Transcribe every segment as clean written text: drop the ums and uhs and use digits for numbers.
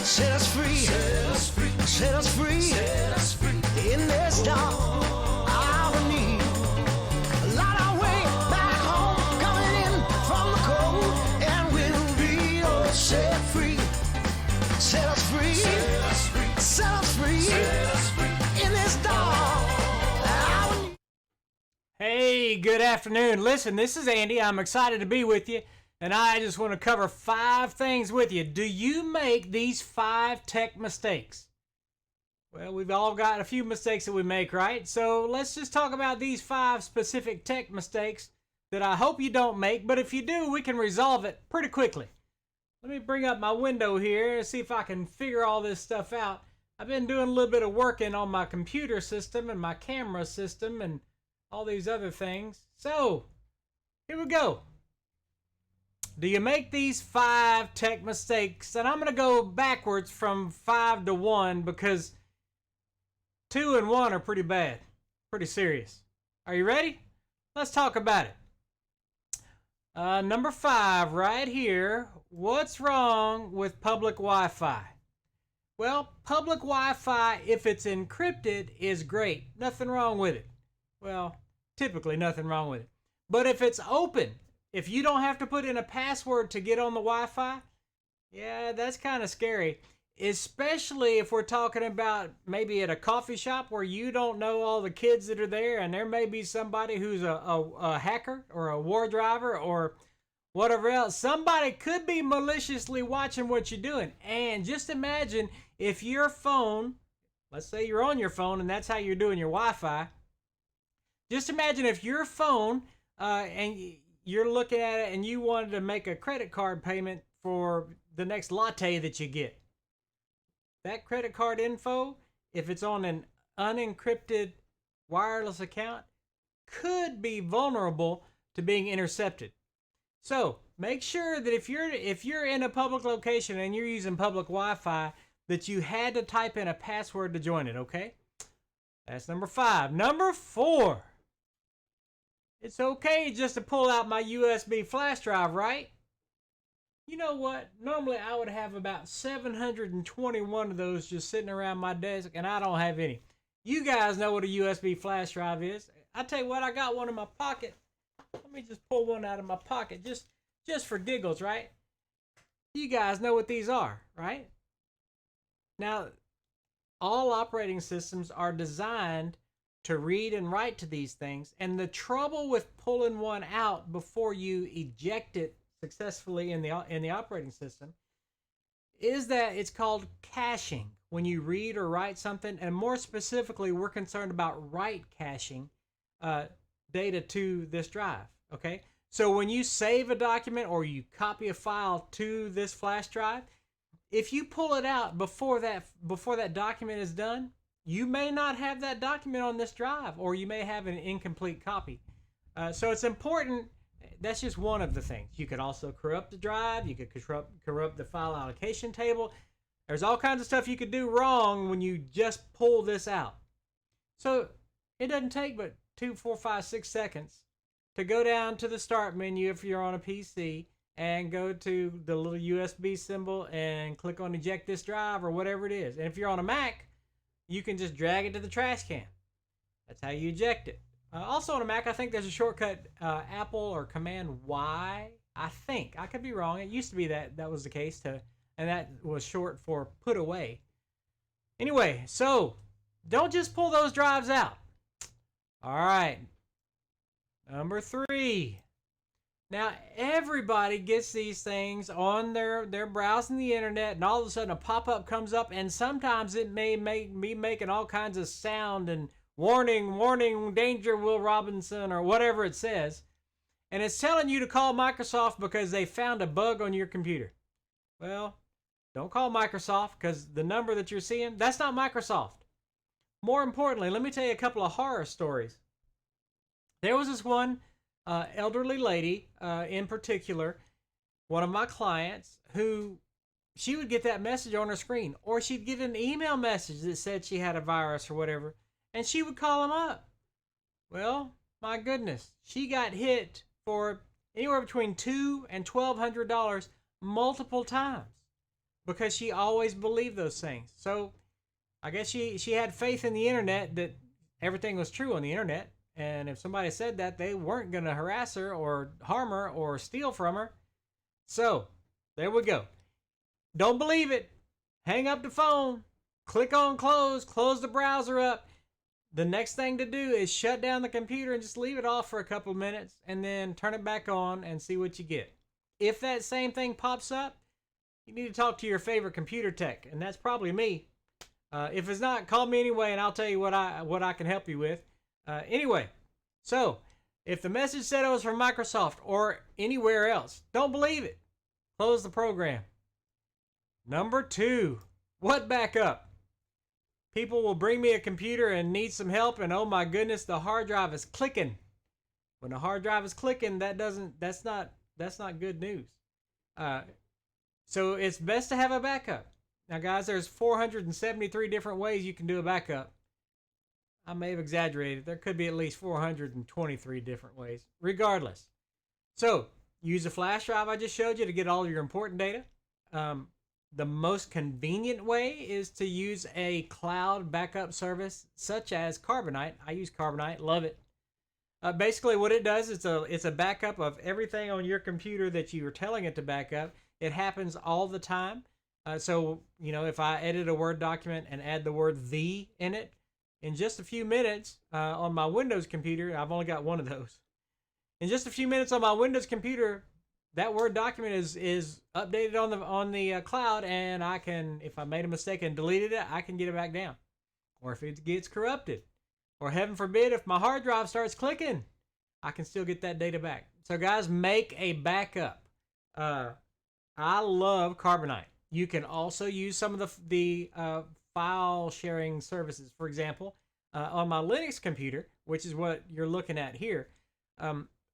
Set us free. Set us free. Set us free. Set us free. In this dark hour need. Light our way back home, coming in from the cold, and we'll be all set free. Set us free. Set us free. Set us free. Set us free. In this dark hour need. Hey, good afternoon. Listen, this is Andy. I'm excited to be with you, and I just want to cover 5 things with you. Do you make these 5 tech mistakes? Well, we've all got a few mistakes that we make, right? So let's just talk about these 5 specific tech mistakes that I hope you don't make, but if you do, we can resolve it pretty quickly. Let me bring up my window here and see if I can figure all this stuff out. I've been doing a little bit of working on my computer system and my camera system and all these other things. So, here we go. Do you make these 5 tech mistakes? And I'm going to go backwards from 5 to 1 because 2 and 1 are pretty bad, pretty serious. Are you ready? Let's talk about it. Number 5 right here. What's wrong with public Wi-Fi? Well, public Wi-Fi, if it's encrypted, is great. Nothing wrong with it. Well, typically nothing wrong with it. But if it's open, if you don't have to put in a password to get on the Wi-Fi, yeah, that's kind of scary. Especially if we're talking about maybe at a coffee shop where you don't know all the kids that are there, and there may be somebody who's a hacker or a war driver or whatever else. Somebody could be maliciously watching what you're doing. And just imagine if your phone, let's say you're on your phone and that's how you're doing your Wi-Fi. Just imagine if your phone, and you're looking at it and you wanted to make a credit card payment for the next latte that you get. That credit card info, if it's on an unencrypted wireless account, could be vulnerable to being intercepted. So make sure that if you're in a public location and you're using public Wi-Fi, that you had to type in a password to join it, okay? That's number 5. Number 4. It's okay just to pull out my USB flash drive, right? You know what? Normally I would have about 721 of those just sitting around my desk, and I don't have any. You guys know what a USB flash drive is. I tell you what, I got one in my pocket. Let me just pull one out of my pocket just for giggles, right? You guys know what these are, right? Now, all operating systems are designed to read and write to these things, and the trouble with pulling one out before you eject it successfully in the operating system is that it's called caching. When you read or write something, and more specifically, we're concerned about write caching data to this drive. Okay, so when you save a document or you copy a file to this flash drive, if you pull it out before that document is done, you may not have that document on this drive, or you may have an incomplete copy. So it's important. That's just one of the things. You could also corrupt the drive. You could corrupt the file allocation table. There's all kinds of stuff you could do wrong when you just pull this out. So it doesn't take but 2, 4, 5, 6 seconds to go down to the start menu if you're on a PC and go to the little USB symbol and click on eject this drive or whatever it is. And if you're on a Mac, you can just drag it to the trash can. That's how you eject it. Also on a Mac, I think there's a shortcut, Apple or Command Y. I think. I could be wrong. It used to be that was the case, and that was short for put away. Anyway, so don't just pull those drives out. All right. Number 3. Now, everybody gets these things on their browsing the internet, and all of a sudden a pop-up comes up, and sometimes it may make me making all kinds of sound and warning, warning, danger, Will Robinson, or whatever it says. And it's telling you to call Microsoft because they found a bug on your computer. Well, don't call Microsoft because the number that you're seeing, that's not Microsoft. More importantly, let me tell you a couple of horror stories. There was this one elderly lady in particular, one of my clients, who she would get that message on her screen, or she'd get an email message that said she had a virus or whatever, and she would call them up. Well, my goodness, she got hit for anywhere between $200 and $1,200 multiple times. because she always believed those things. So I guess she had faith in the internet that everything was true on the internet. And if somebody said that, they weren't going to harass her or harm her or steal from her. So there we go. Don't believe it. Hang up the phone. Click on close the browser up. The next thing to do is shut down the computer and just leave it off for a couple of minutes and then turn it back on and see what you get. If that same thing pops up, you need to talk to your favorite computer tech, and that's probably me. If it's not, call me anyway, and I'll tell you what I can help you with. Anyway, so if the message said it was from Microsoft or anywhere else, don't believe it. Close the program. Number 2, what backup? People will bring me a computer and need some help, and oh my goodness, the hard drive is clicking. When the hard drive is clicking, that's not good news. So it's best to have a backup. Now, guys, there's 473 different ways you can do a backup. I may have exaggerated. There could be at least 423 different ways. Regardless. So, use a flash drive I just showed you to get all of your important data. The most convenient way is to use a cloud backup service such as Carbonite. I use Carbonite. Love it. Basically, what it does is it's a backup of everything on your computer that you are telling it to back up. It happens all the time. So, if I edit a Word document and add the word "the" in it, in just a few minutes on my Windows computer, I've only got one of those. In just a few minutes on my Windows computer, that Word document is updated on the cloud, and I can, if I made a mistake and deleted it, I can get it back down. Or if it gets corrupted, or heaven forbid, if my hard drive starts clicking, I can still get that data back. So, guys, make a backup. I love Carbonite. You can also use some of the file sharing services. For example, on my Linux computer, which is what you're looking at here,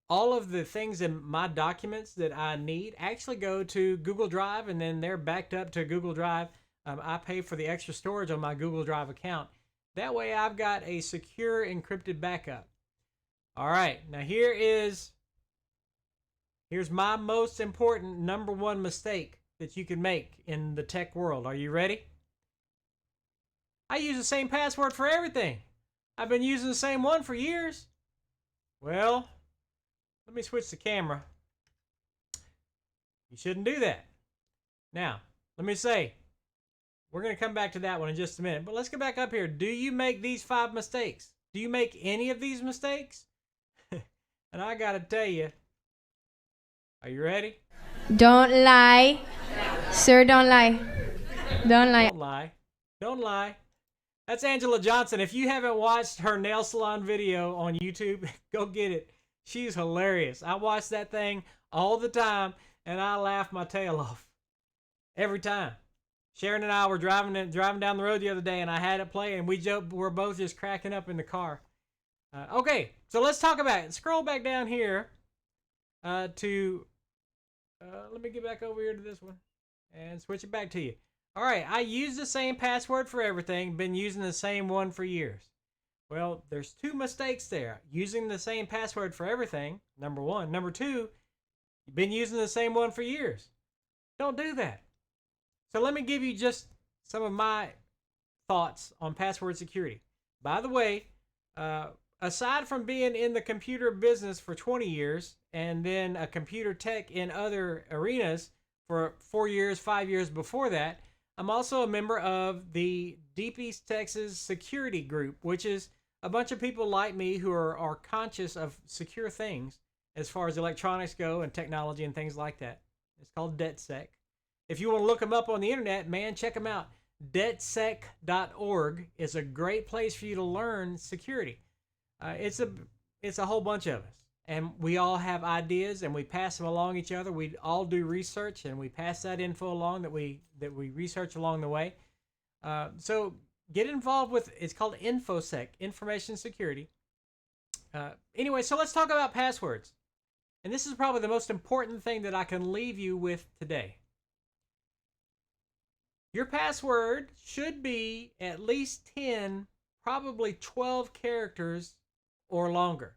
all of the things in my documents that I need actually go to Google Drive, and then they're backed up to Google Drive. I pay for the extra storage on my Google Drive account. That way I've got a secure encrypted backup. All right, now here's my most important number 1 mistake that you can make in the tech world. Are you ready? I use the same password for everything. I've been using the same one for years. Well, let me switch the camera. You shouldn't do that. Now, let me say, we're going to come back to that one in just a minute, but let's get back up here. Do you make these 5 mistakes? Do you make any of these mistakes? And I got to tell you, are you ready? Don't lie. Sir, don't lie. Don't lie. Don't lie. Don't lie. That's Angela Johnson. If you haven't watched her nail salon video on YouTube, go get it. She's hilarious. I watch that thing all the time, and I laugh my tail off. Every time. Sharon and I were driving down the road the other day, and I had it play, and we're both just cracking up in the car. Okay, so let's talk about it. Scroll back down here to... let me get back over here to this one and switch it back to you. All right, I use the same password for everything, been using the same one for years. Well, there's 2 mistakes there. Using the same password for everything, number 1. Number 2, you've been using the same one for years. Don't do that. So let me give you just some of my thoughts on password security. By the way, aside from being in the computer business for 20 years and then a computer tech in other arenas for 4 years, 5 years before that, I'm also a member of the Deep East Texas Security Group, which is a bunch of people like me who are conscious of secure things as far as electronics go and technology and things like that. It's called DebtSec. If you want to look them up on the internet, man, check them out. DebtSec.org is a great place for you to learn security. It's a whole bunch of us, and we all have ideas, and we pass them along each other. We all do research, and we pass that info along that we research along the way. So get involved with. It's called InfoSec, Information Security. Anyway, so let's talk about passwords, and this is probably the most important thing that I can leave you with today. Your password should be at least 10, probably 12 characters or longer.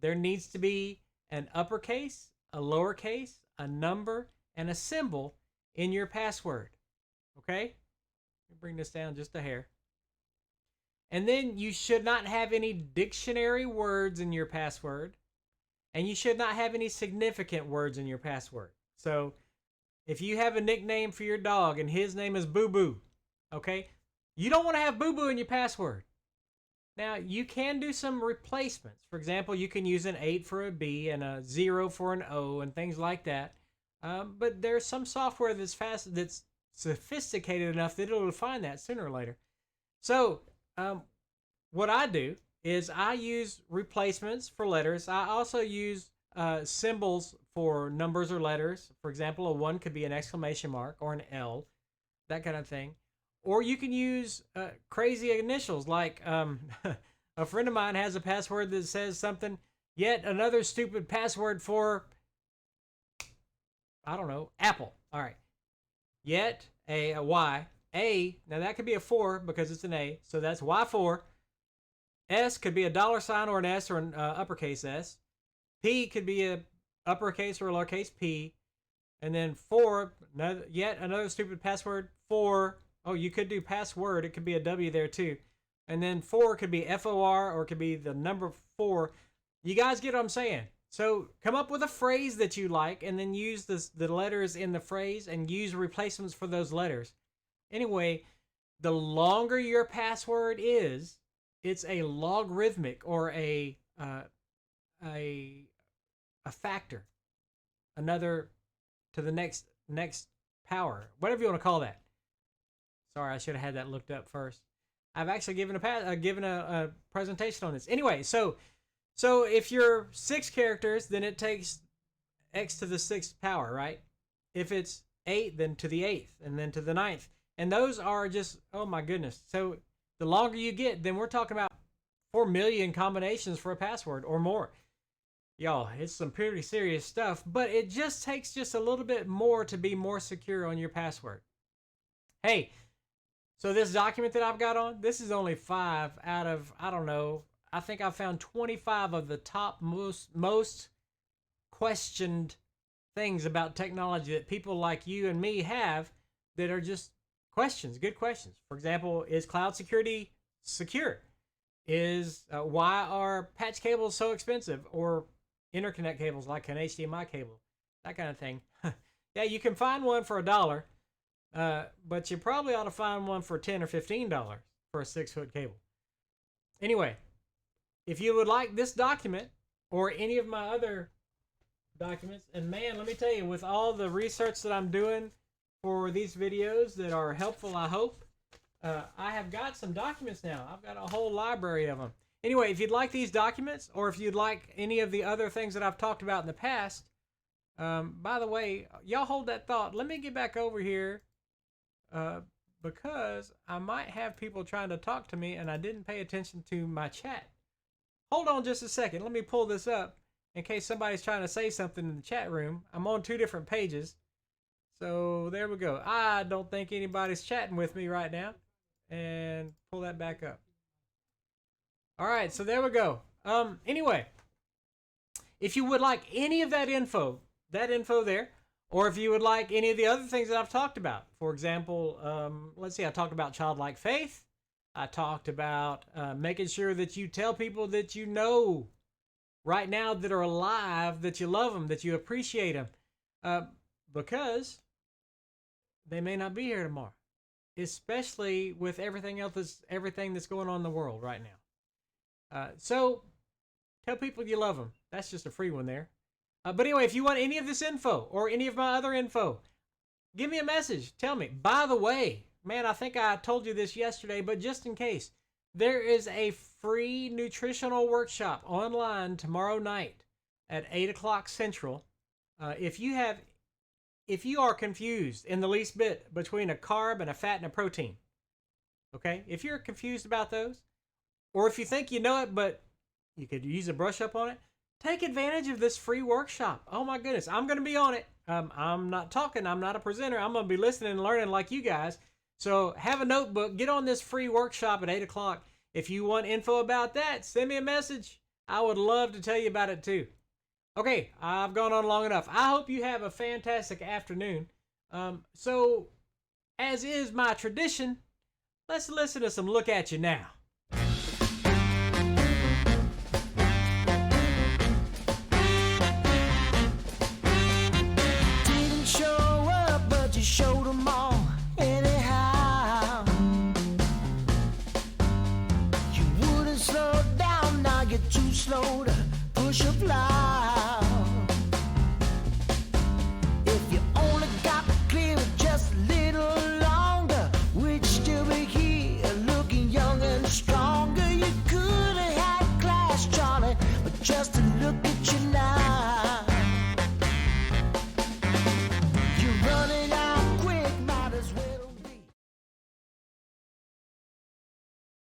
There needs to be an uppercase, a lowercase, a number, and a symbol in your password. Okay? Let me bring this down just a hair. And then you should not have any dictionary words in your password. And you should not have any significant words in your password. So if you have a nickname for your dog and his name is Boo Boo, okay, you don't want to have Boo Boo in your password. Now, you can do some replacements. For example, you can use an 8 for a B and a 0 for an O and things like that. But there's some software that's sophisticated enough that it'll find that sooner or later. So what I do is I use replacements for letters. I also use symbols for numbers or letters. For example, a 1 could be an exclamation mark or an L, that kind of thing. Or you can use crazy initials like a friend of mine has a password that says something, yet another stupid password for, I don't know, Apple. All right. Yet a Y. A, now that could be a 4 because it's an A, so that's Y4. S could be a $ or an S or an uppercase S. P could be a uppercase or a lowercase p. And then 4, yet another stupid password, 4. Oh, you could do password. It could be a W there too. And then 4 could be FOR or it could be the number 4. You guys get what I'm saying? So come up with a phrase that you like and then use the letters in the phrase and use replacements for those letters. Anyway, the longer your password is, it's a logarithmic or a factor, another to the next power, whatever you want to call that. Sorry, I should have had that looked up first. I've actually given a presentation on this. Anyway, so if you're 6 characters, then it takes x to the 6th power, right? If it's 8, then to the 8th, and then to the 9th. And those are just, oh my goodness. So the longer you get, then we're talking about 4 million combinations for a password or more. Y'all, it's some pretty serious stuff, but it just takes just a little bit more to be more secure on your password. Hey, so this document that I've got on, this is only 5 out of, I don't know, I think I found 25 of the top most questioned things about technology that people like you and me have that are just questions, good questions. For example, is cloud security secure? Why are patch cables so expensive? Or interconnect cables like an HDMI cable, that kind of thing. Yeah, you can find one for $1, but you probably ought to find one for $10 or $15 for a 6-foot cable. Anyway, if you would like this document or any of my other documents, and man, let me tell you, with all the research that I'm doing for these videos that are helpful, I hope, I have got some documents now. I've got a whole library of them. Anyway, if you'd like these documents, or if you'd like any of the other things that I've talked about in the past, by the way, y'all hold that thought. Let me get back over here because I might have people trying to talk to me and I didn't pay attention to my chat. Hold on just a second. Let me pull this up in case somebody's trying to say something in the chat room. I'm on 2 different pages. So there we go. I don't think anybody's chatting with me right now. And pull that back up. All right, so there we go. Anyway, if you would like any of that info there, or if you would like any of the other things that I've talked about, for example, let's see, I talked about childlike faith. I talked about making sure that you tell people that you know right now that are alive that you love them, that you appreciate them, because they may not be here tomorrow, especially with everything that's going on in the world right now. So tell people you love them. That's just a free one there. But anyway, if you want any of this info or any of my other info, give me a message. Tell me. By the way, man, I think I told you this yesterday, but just in case, there is a free nutritional workshop online tomorrow night at 8 o'clock Central. If you are confused in the least bit between a carb and a fat and a protein, okay? If you're confused about those, or if you think you know it, but you could use a brush up on it, take advantage of this free workshop. Oh my goodness, I'm going to be on it. I'm not talking, I'm not a presenter. I'm going to be listening and learning like you guys. So have a notebook, get on this free workshop at 8 o'clock. If you want info about that, send me a message. I would love to tell you about it too. Okay, I've gone on long enough. I hope you have a fantastic afternoon. So, as is my tradition, let's listen to some Look At You Now. Didn't show up, but you showed them all anyhow. You wouldn't slow down, now you're too slow to push a plow.